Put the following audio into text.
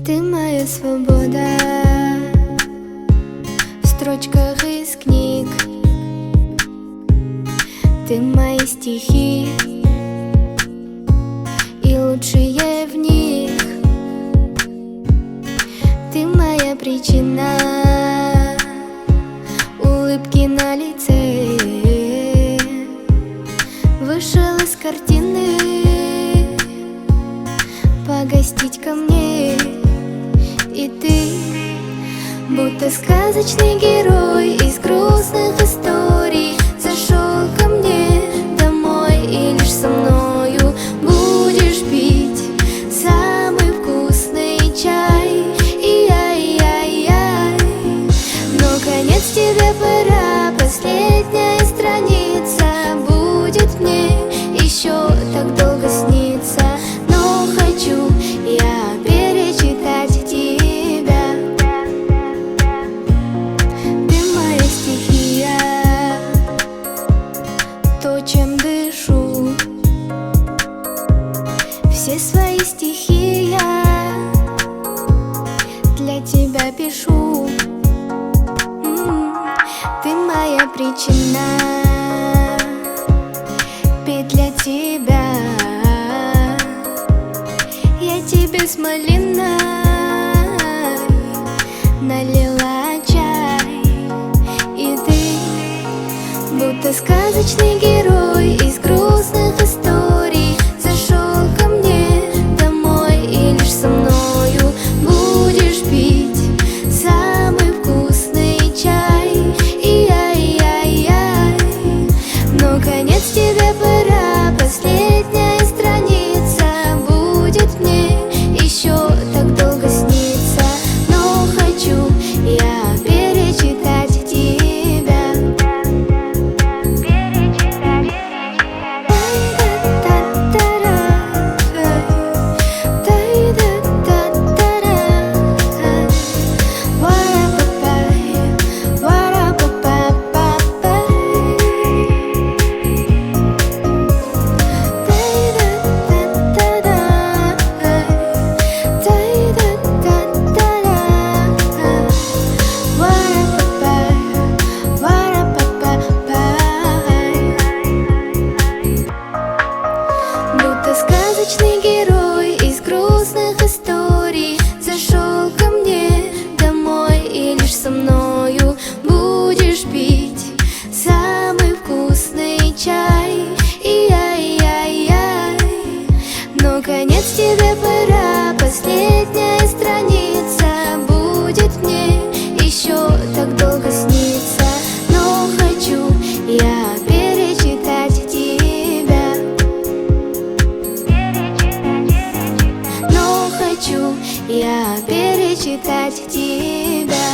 Ты моя свобода в строчках из книг. Ты мои стихи и лучшие в них. Ты моя причина улыбки на лице. Вышел из картины погостить ко мне. И ты будто сказочный герой из грустных историй зашел ко мне домой, и лишь со мною будешь пить самый вкусный чай. И-яй-яй-яй. Но конец тебе пора, последняя страница будет мне еще так долго сниться. Но хочу я перечитать тебя. Ты моя стихия, то, чем дышу. Все свои стихи я для тебя пишу. Ты моя причина петь для тебя. Я тебе с малиной налила чай. И ты будто сказочный герой из грустных историй зашел ко мне домой, и лишь со мною будешь пить самый вкусный чай. И-яй-яй-яй. Но конец тебе пора, последняя страница будет мне еще так долго сниться. Но хочу я перечитать тебя. Сказочный герой из грустных историй зашел ко мне домой, и лишь со мною будешь пить самый вкусный чай. И-яй-яй-яй. Но конец тебе пора, последняя страница будет мне еще так долго сниться. Но хочу я перечитать тебя. Хочу я перечитать тебя.